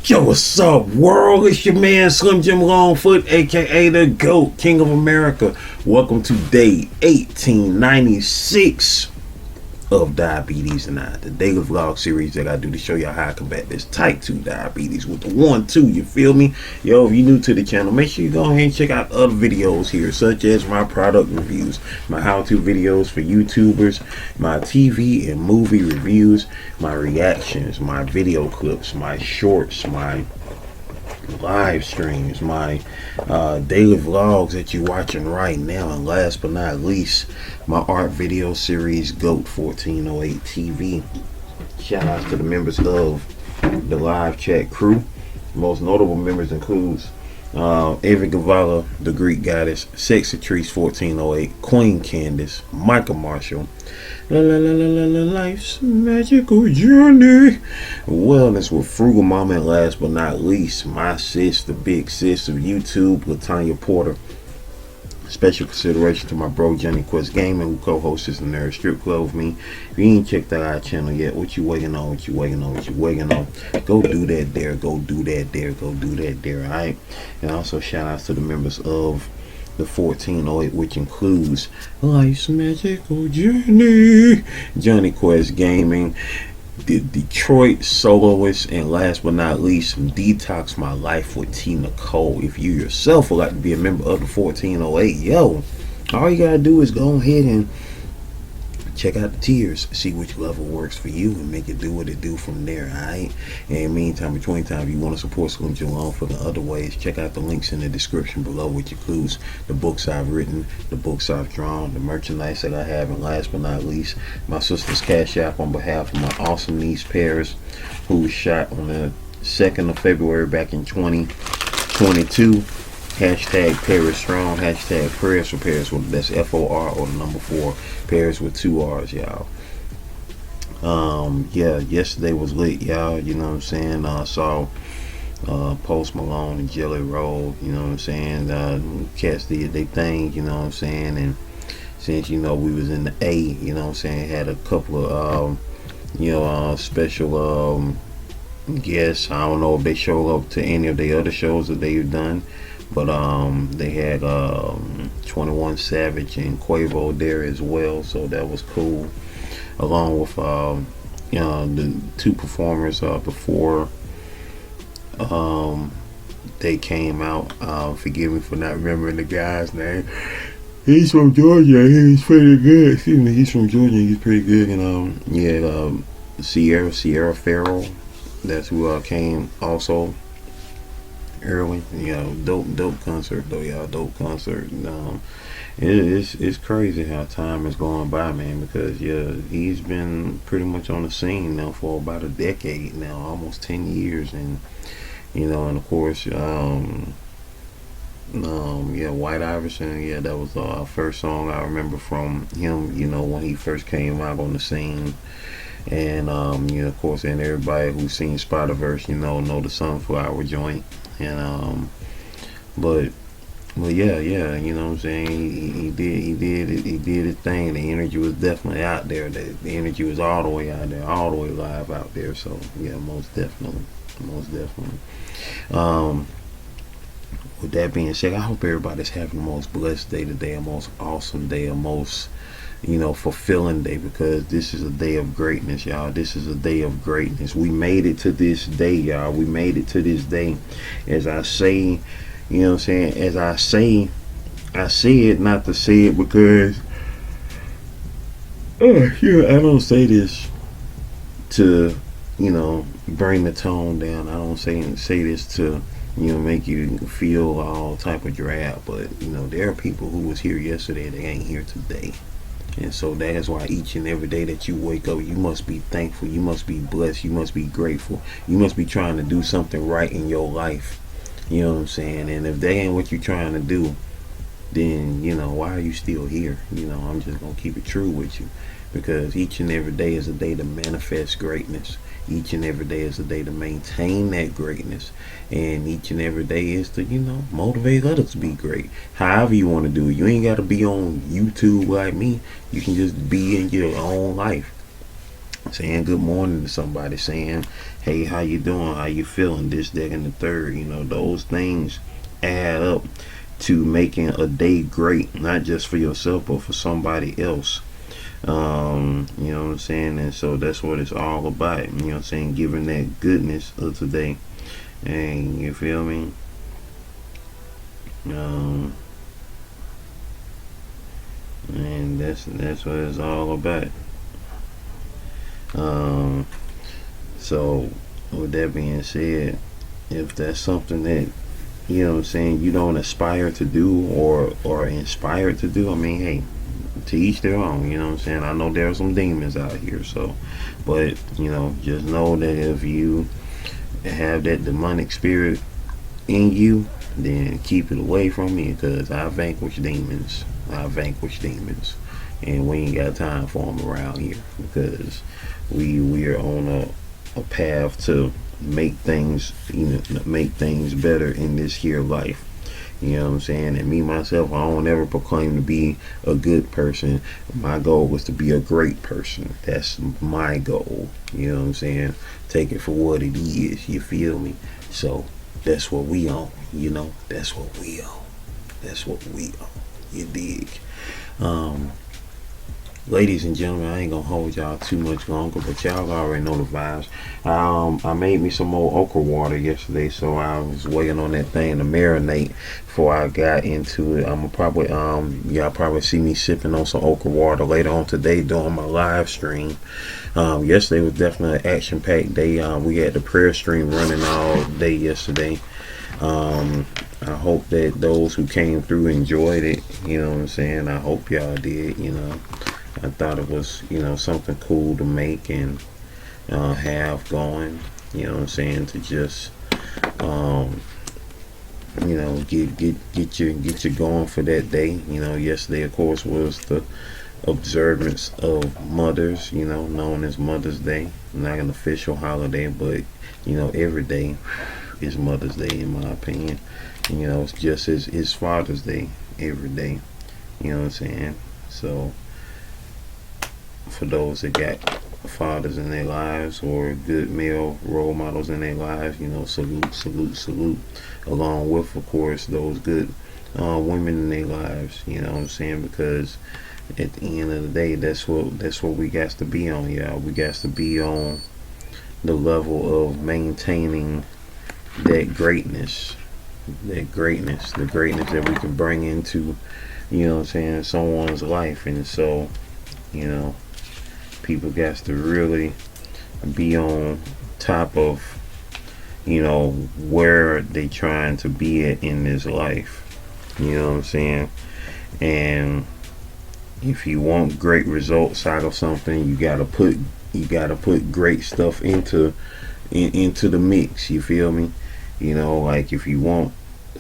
Yo, what's up, world? It's your man Slim Jim Longfoot, aka the GOAT, King of America. Welcome to day 1896 of Diabetes and I, the daily vlog series that I do to show y'all how I combat this type 2 diabetes with the 1-2, you feel me? Yo, if you're new to the channel, make sure you go ahead and check out other videos here, such as my product reviews, my how-to videos for YouTubers, my TV and movie reviews, my reactions, my video clips, my shorts, my live streams, my daily vlogs that you're watching right now, and last but not least, my art video series GOAT 1408 TV. Shout out to the members of the live chat crew. Most notable members includes Avid, the Greek Goddess, Sexy Trees 1408, Queen Candace, Michael Marshall, Life's Magical Journey, Wellness with Frugal Mama, and last but not least, my sis, the big sis of YouTube, Latanya Porter. Special consideration to my bro Johnny Quest Gaming, who co-hosts the Nerd Strip Club with me. If you ain't checked out our channel yet, what you waiting on? What you waiting on? What you waiting on? Go do that there. Go do that there. Go do that there. Alright. And also shout outs to the members of the 1408, which includes Life's Magical Journey, Johnny Quest Gaming, the Detroit Soloist, and last but not least, Detox My Life with T. Nicole. If you yourself would like to be a member of the 1408, yo, all you gotta do is go ahead and check out the tiers, see which level works for you, and make it do what it do from there. Alright. And meantime, between time, if you want to support Slim Jim Longfoot in other ways, check out the links in the description below, which includes the books I've written, the books I've drawn, the merchandise that I have, and last but not least, my sister's Cash App on behalf of my awesome niece Paris, who was shot on the 2nd of February back in 2022. Hashtag Paris Strong, hashtag prayers for Paris, that's F-O-R or the number 4, Paris with 2 R's, y'all. Yeah, yesterday was lit, y'all, you know what I'm saying? Saw Post Malone and Jelly Roll, you know what I'm saying? Cats did they thing, you know what I'm saying? And since, you know, we was in the A, you know what I'm saying, had a couple of, special guests. I don't know if they showed up to any of the other shows that they've done. But they had 21 Savage and Quavo there as well, so that was cool. Along with the 2 performers before they came out. Forgive me for not remembering the guy's name. He's from Georgia. He's pretty good. Excuse me. He's from Georgia. He's pretty good. And Sierra Farrell. That's who came also early. Dope concert though, y'all. Dope concert. It's crazy how time is going by, man, because he's been pretty much on the scene now for about a decade now, almost 10 years. And and of course White Iverson, that was our first song I remember from him, when he first came out on the scene. And of course, and everybody who's seen Spider-Verse, know the Sunflower joint. And but yeah, you know what I'm saying, he did his thing. The energy was definitely out there. The energy was all the way out there, all the way live out there. So yeah, most definitely. With that being said, I hope everybody's having the most blessed day today, a most awesome day, a most fulfilling day, because this is a day of greatness, y'all. This is a day of greatness. We made it to this day, y'all. We made it to this day. As I say, as I say it not to say it, because I don't say this to bring the tone down. I don't say this to make you feel all type of drab, but there are people who was here yesterday that ain't here today. And so that is why each and every day that you wake up, you must be thankful, you must be blessed, you must be grateful, you must be trying to do something right in your life. You know what I'm saying? And if that ain't what you're trying to do, then why are you still here? I'm just gonna keep it true with you, because each and every day is a day to manifest greatness. Each and every day is a day to maintain that greatness, and each and every day is to motivate others to be great. However you want to do it. You ain't got to be on YouTube like me. You can just be in your own life. saying good morning to somebody, saying, hey, how you doing, how you feeling, this, that, and the third. Those things add up to making a day great, not just for yourself but for somebody else. You know what I'm saying? And so that's what it's all about. You know what I'm saying? Giving that goodness of today. And you feel me? And that's what it's all about. So with that being said, if that's something that you know what I'm saying you don't aspire to do or inspired to do, I mean, hey, to each their own. You know what I'm saying? I know there are some demons out here, so but just know that if you have that demonic spirit in you, then keep it away from me, because I vanquish demons. And we ain't got time for them around here, because we are on a path to make things better in this here life. You know what I'm saying? And me myself, I don't ever proclaim to be a good person. My goal was to be a great person. That's my goal. You know what I'm saying? Take it for what it is. You feel me? So that's what we on. That's what we on. That's what we on. You dig? Ladies and gentlemen, I ain't gonna hold y'all too much longer, but y'all already know the vibes. I made me some more okra water yesterday, so I was waiting on that thing to marinate before I got into it. I'm probably y'all probably see me sipping on some okra water later on today during my live stream. Yesterday was definitely an action-packed day. We had the prayer stream running all day yesterday. I hope that those who came through enjoyed it. You know what I'm saying? I hope y'all did. I thought it was, something cool to make and have going. You know what I'm saying? To just, get you going for that day. Yesterday, of course, was the observance of mothers. Known as Mother's Day. Not an official holiday, but every day is Mother's Day in my opinion. It's just as Father's Day every day. You know what I'm saying? So for those that got fathers in their lives or good male role models in their lives, salute, along with, of course, those good women in their lives. You know what I'm saying? Because at the end of the day, that's what we got to be on, y'all. We got to be on the level of maintaining that greatness, the greatness that we can bring into, someone's life. And so, people got to really be on top of, where they trying to be at in this life. You know what I'm saying? And if you want great results out of something, you gotta put great stuff into the mix. You feel me? Like if you want,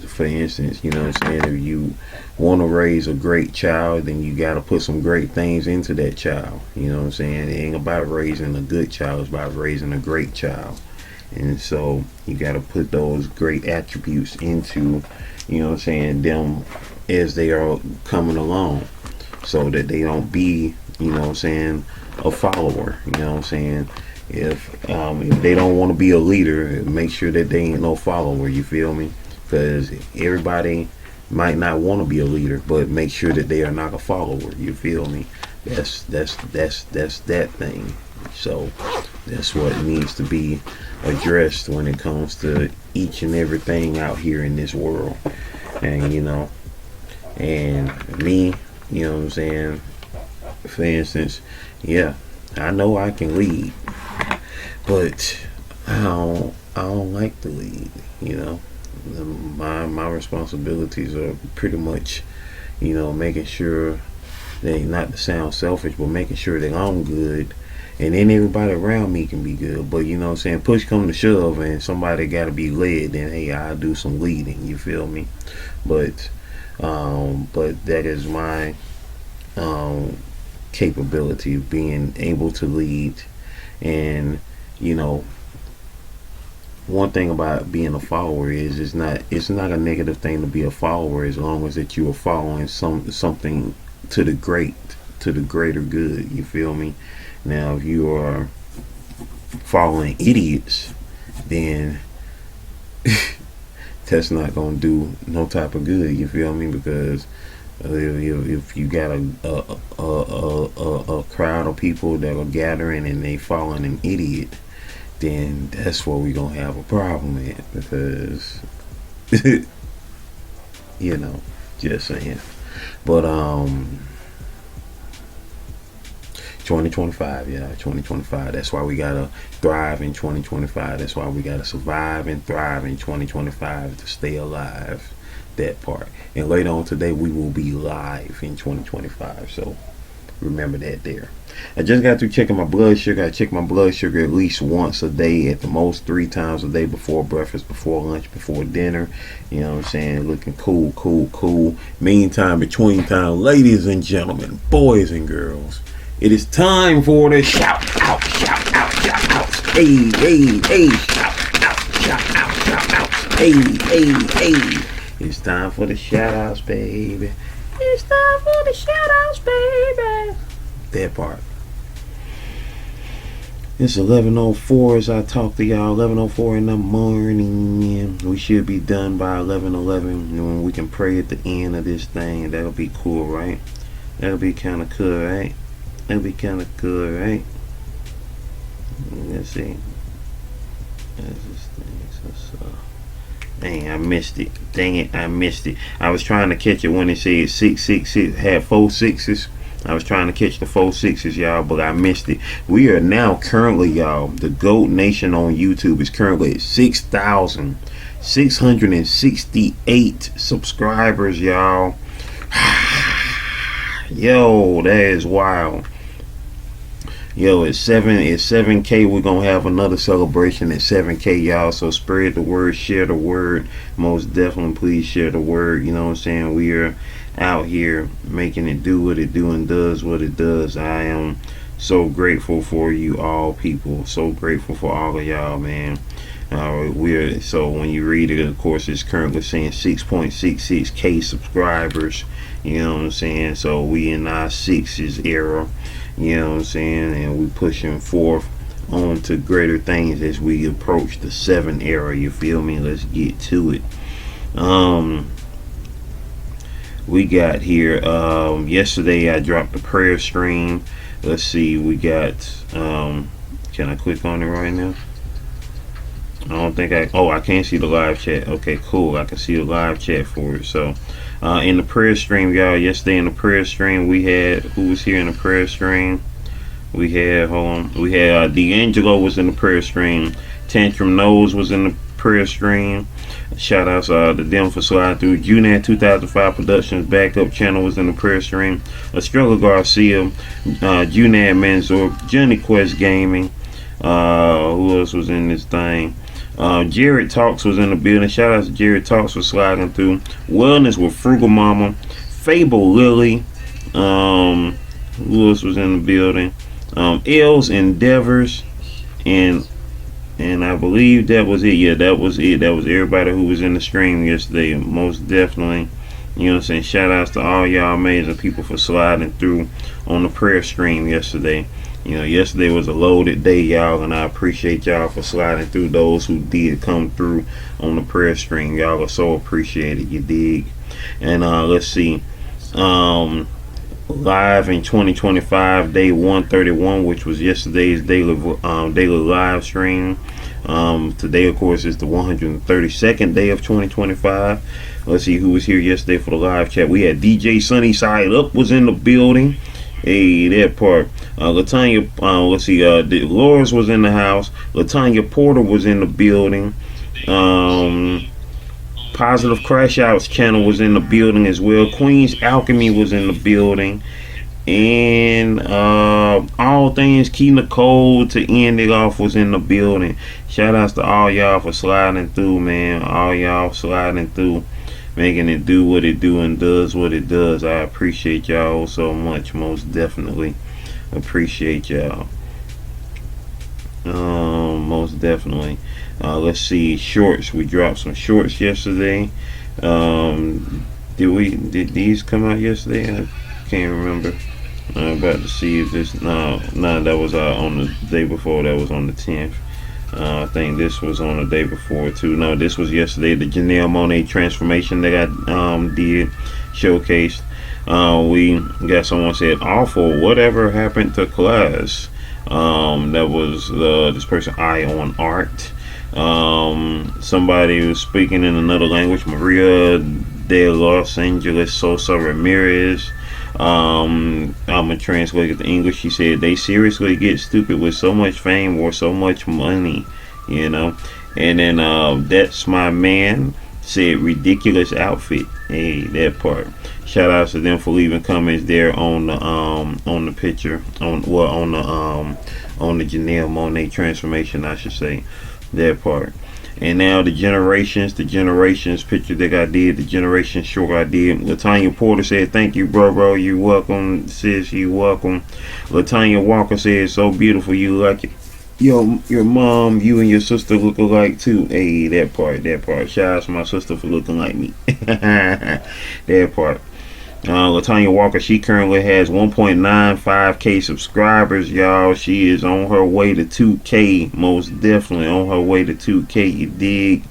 for instance, if you want to raise a great child, then you got to put some great things into that child. You know what I'm saying? It ain't about raising a good child, it's about raising a great child. And so you got to put those great attributes into, them as they are coming along, so that they don't be, a follower. You know what I'm saying? If they don't want to be a leader, make sure that they ain't no follower. You feel me? Because everybody might not want to be a leader, but make sure that they are not a follower. You feel me? That's that thing. So that's what needs to be addressed when it comes to each and everything out here in this world. And and me, you know what I'm saying? For instance, yeah, I know I can lead, but I don't like to lead. My responsibilities are pretty much, making sure they, not to sound selfish, but making sure that I'm good, and then everybody around me can be good. But you know what I'm saying, push come to shove and somebody got to be led, then hey, I'll do some leading. You feel me? But that is my capability of being able to lead. And one thing about being a follower is it's not a negative thing to be a follower, as long as that you are following something to the greater good. You feel me? Now if you are following idiots, then that's not gonna do no type of good. You feel me? Because if you got a crowd of people that are gathering and they following an idiot, then that's where we gonna have a problem at. Because you know, just saying. But 2025, yeah, 2025. That's why we gotta thrive in 2025. That's why we gotta survive and thrive in 2025 to stay alive. That part. And later on today, we will be live in 2025. So remember that there. I just got through checking my blood sugar. I check my blood sugar at least once a day, at the most 3 times a day, before breakfast, before lunch, before dinner. You know what I'm saying? Looking cool. Meantime, between time, ladies and gentlemen, boys and girls, it is time for the shout out. Hey, hey. It's time for the shout outs, baby. It's time for the shout outs, baby. That part. It's 11:04 as I talk to y'all. 11:04 in the morning. We should be done by 11:11 when we can pray at the end of this thing. That'll be cool, right? That'll be kind of cool, right? Let's see. Dang, I missed it. Dang it, I missed it. I was trying to catch it when it said 666, had 4 6s. I was trying to catch the 4 6s, y'all, but I missed it. We are now currently, y'all, the GOAT Nation on YouTube is currently at 6,668 subscribers, y'all. Yo, that is wild. Yo, it's 7K. We're gonna have another celebration at 7K, y'all. So spread the word, share the word. Most definitely, please share the word. You know what I'm saying? We are out here making it do what it do and does what it does. I am so grateful for you all, people. So grateful for all of y'all, man. So when you read it, of course, it's currently saying 6.66K subscribers. You know what I'm saying? So we in our 6s era. You know what I'm saying? And we pushing forth on to greater things as we approach the 7 era. You feel me? Let's get to it. We got here yesterday I dropped the prayer stream. Let's see, we got can I click on it right now? I don't think I can't see the live chat. Okay, cool. I can see the live chat for it. So in the prayer stream, y'all, yesterday in the prayer stream, we had, who was here in the prayer stream? We had, D'Angelo was in the prayer stream. Tantrum Nose was in the prayer stream. Shout outs to them for sliding through. UNAD 2005 Productions backup channel was in the prayer stream. Estrella Garcia, UNAD Manzor, Johnny Quest Gaming. Who else was in this thing? Jared Talks was in the building. Shout out to Jared Talks for sliding through. Wellness with Frugal Mama, Fable Lily. Who else was in the building? L's Endeavors, and I believe that was it. Yeah, that was it. That was everybody who was in the stream yesterday. Most definitely. You know what I'm saying? Shout outs to all y'all amazing people for sliding through on the prayer stream yesterday. You know, yesterday was a loaded day, y'all, and I appreciate y'all for sliding through. Those who did come through on the prayer stream, y'all are so appreciated. You dig? And let's see, live in 2025, day 131, which was yesterday's daily live stream. Today, of course, is the 132nd day of 2025. Let's see who was here yesterday for the live chat. We had DJ Sunny Side Up was in the building. Hey, that part. Latanya, let's see, Dolores was in the house. Latanya Porter was in the building. Positive Crash Outs channel was in the building as well. Queen's Alchemy was in the building. And All Things Key Nicole to end it off was in the building. Shout outs to all y'all for sliding through, man. All y'all sliding through, making it do what it do and does what it does. I appreciate y'all so much. Most definitely appreciate y'all. Most definitely. Let's see, shorts. We dropped some shorts yesterday. Did these come out yesterday? I can't remember. I'm about to see if this. No, that was on the day before. That was on the 10th. I think this was on the day before too. No, this was yesterday. The Janelle Monáe transformation that I did showcased. We got someone said awful. Whatever happened to class? That was this person I on art. Somebody was speaking in another language. Maria de Los Angeles Sosa Ramirez. I'm gonna translate it to English. She said they seriously get stupid with so much fame or so much money, you know. And then that's my man said ridiculous outfit. Hey, that part. Shout outs to them for leaving comments there on the picture on the Janelle Monáe transformation, I should say, that part. And now the generations picture that I did, the generation short I did. Latanya Porter said, thank you, bro. You welcome, sis. You welcome. Latanya Walker said, so beautiful. You like it. Your mom, you and your sister look alike too. Hey, that part. Shout out to my sister for looking like me. That part. Latanya Walker, she currently has 1.95k subscribers, y'all. She is on her way to 2k, most definitely on her way to 2k, you dig.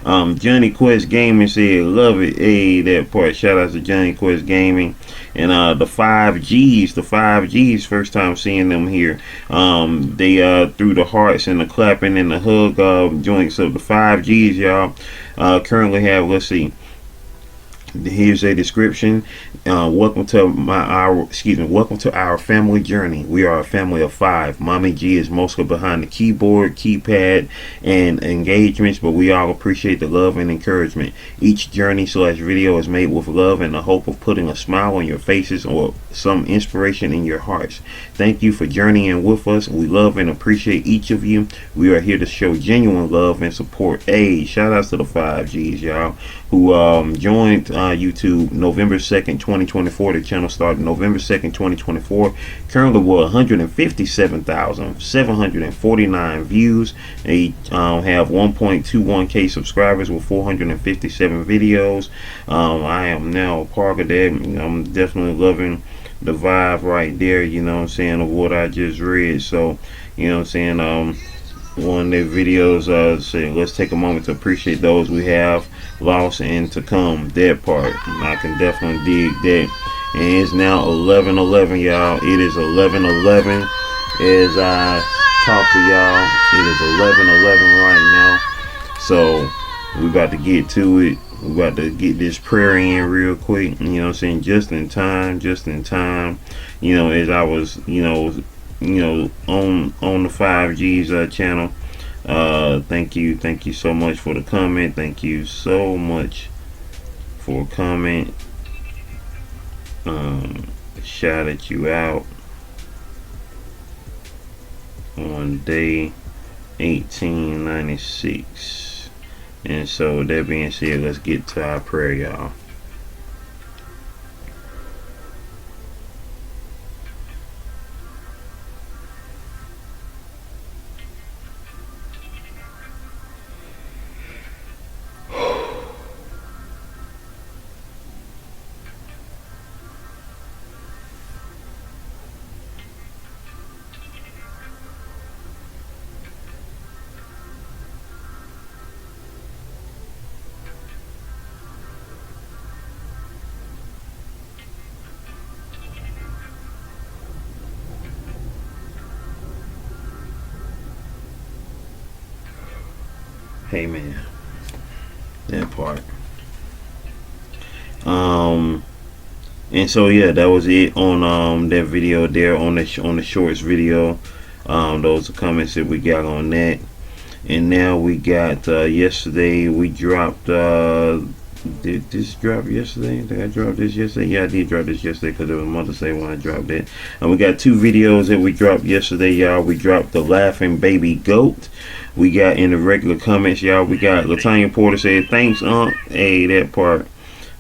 Johnny Quest Gaming said, love it. Hey, that part. Shout out to Johnny Quest Gaming. And the 5Gs, first time seeing them here. They threw the hearts and the clapping and the hug joints of the 5Gs, y'all. Currently have, let's see, here's a description. Welcome to our family journey. We are a family of 5. Mommy G is mostly behind the keyboard, keypad, and engagements, but we all appreciate the love and encouragement. Each journey/video is made with love and the hope of putting a smile on your faces or some inspiration in your hearts. Thank you for journeying with us. We love and appreciate each of you. We are here to show genuine love and support. Hey, shout outs to the 5Gs, y'all, who joined YouTube November 2nd, 2024. The channel started November 2nd, 2024. Currently with 157,749 views. They have 1.21k subscribers with 457 videos. I am now a part of that. I'm definitely loving the vibe right there, you know what I'm saying, of what I just read. So, you know what I'm saying, one of their videos say, let's take a moment to appreciate those we have lost and to come. That part, I can definitely dig that. And it's now 11:11, y'all. It is 11:11 as I talk to y'all. It is 11:11 right now. So we about to get to it. We about to get this prayer in real quick. You know what I'm saying? Just in time. You know, as I was, you know, on the 5G's channel. Thank you so much for the comment. Thank you so much for comment. Shouted you out on day 1896. And so that being said, let's get to our prayer, y'all. Hey man, that part. And so yeah, that was it on that video there on the shorts video. Those are comments that we got on that. And now we got yesterday we dropped did this drop yesterday? Did I drop this yesterday? Yeah, I did drop this yesterday because it was Mother's Day when I dropped it. And we got 2 videos that we dropped yesterday, y'all. We dropped the laughing baby goat. We got in the regular comments, y'all. We got Latanya Porter said, thanks, Unc. Hey, that part.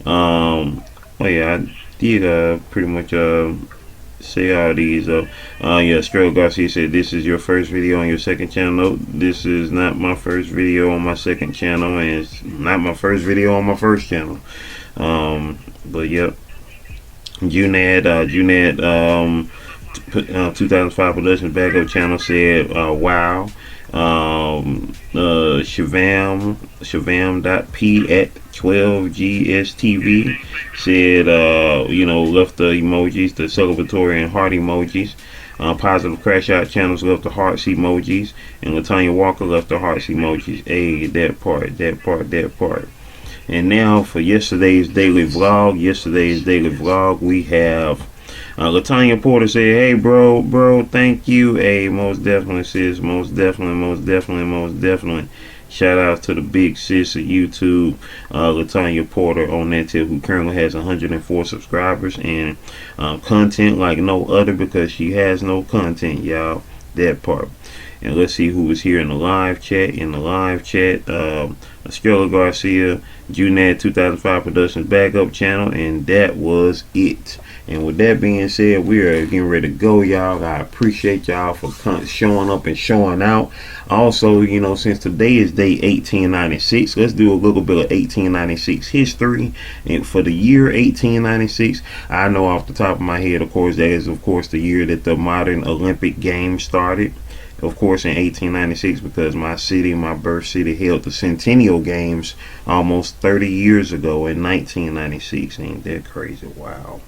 Oh yeah, I did pretty much say all these. Yeah, Strel Garcia said, this is your first video on your second channel. Nope, this is not my first video on my second channel, and it's not my first video on my first channel. But yep. Junet 2005 production backup channel said, wow. Shavam.p at 12GSTV said, left the emojis, the celebratory and heart emojis. Positive Crash Out channels left the hearts emojis, and Latanya Walker left the hearts emojis. Hey, that part. And now for yesterday's daily vlog. We have Latanya Porter said, hey bro, thank you. Hey, most definitely sis, most definitely. Shout out to the big sis of YouTube, Latanya Porter on that tip, who currently has 104 subscribers and content like no other, because she has no content, y'all. That part. And let's see who was here in the live chat. Estrella Garcia, Junet 2005 Productions backup channel, and that was it. And with that being said, we are getting ready to go, y'all. I appreciate y'all for showing up and showing out. Also, since today is day 1896, let's do a little bit of 1896 history. And for the year 1896, I know off the top of my head, of course, that is, of course, the year that the modern Olympic Games started. Of course, in 1896, because my birth city, held the Centennial Games almost 30 years ago in 1996. Ain't that crazy? Wow.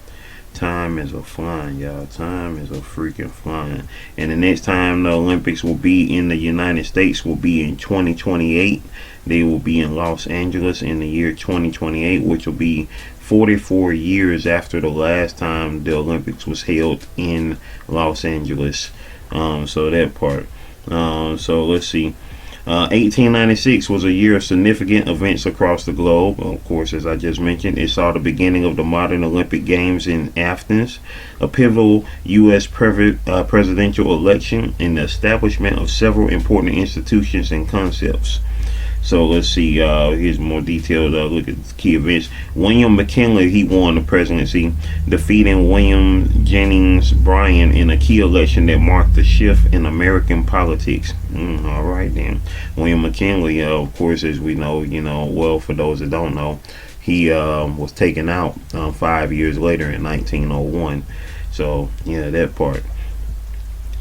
Time is a flying, y'all. Time is a freaking flying. And the next time the Olympics will be in the United States will be in 2028. They will be in Los Angeles in the year 2028, which will be 44 years after the last time the Olympics was held in Los Angeles. So that part. So let's see. 1896 was a year of significant events across the globe. Of course, as I just mentioned, it saw the beginning of the modern Olympic Games in Athens, a pivotal U.S. presidential election, and the establishment of several important institutions and concepts. So let's see, here's more detailed look at the key events. William McKinley, he won the presidency, defeating William Jennings Bryan in a key election that marked the shift in American politics. All right then. William McKinley, of course, as we know, well, for those that don't know, he was taken out 5 years later in 1901. So, yeah, that part.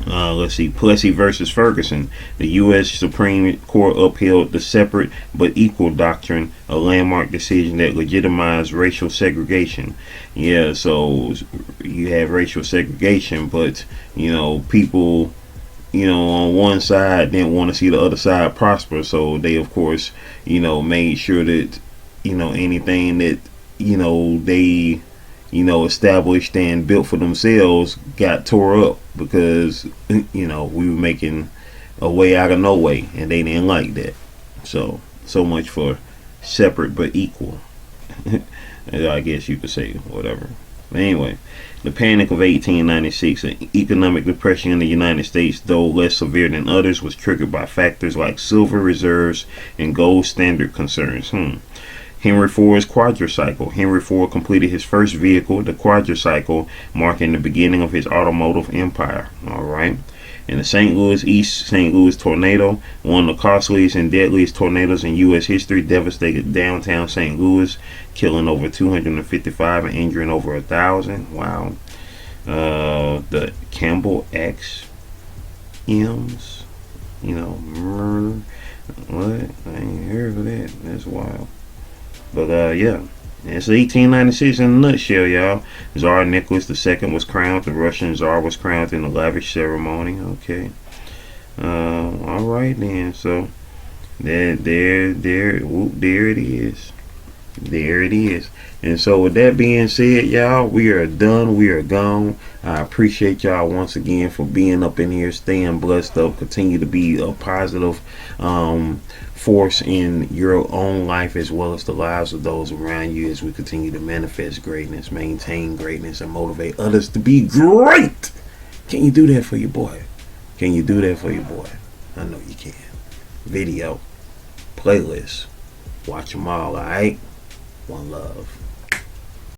Let's see, Plessy versus Ferguson. The U.S. Supreme Court upheld the separate but equal doctrine, a landmark decision that legitimized racial segregation. Yeah, so you have racial segregation, but people, on one side didn't want to see the other side prosper, so they, of course, made sure that anything that they established and built for themselves got tore up, because we were making a way out of no way, and they didn't like that. So much for separate but equal. I guess you could say, whatever. But anyway, the Panic of 1896, an economic depression in the United States, though less severe than others, was triggered by factors like silver reserves and gold standard concerns. Henry Ford's quadricycle. Henry Ford completed his first vehicle, the quadricycle, marking the beginning of his automotive empire. All right. And the East St. Louis tornado, one of the costliest and deadliest tornadoes in U.S. history, devastated downtown St. Louis, killing over 255 and injuring over 1,000. Wow. The Campbell X M's, murder. What? I ain't heard of that. That's wild. But yeah, it's 1896 in a nutshell, y'all. Tsar Nicholas II was crowned. The Russian Tsar was crowned in a lavish ceremony. Okay. All right then. So there it is. There it is. And so with that being said, y'all, we are done. We are gone. I appreciate y'all once again for being up in here, staying blessed up, continue to be a positive force in your own life as well as the lives of those around you, as we continue to manifest greatness, maintain greatness, and motivate others to be great. Can you do that for your boy? Can you do that for your boy? I know you can. Video, playlist, watch them all, alright? One love.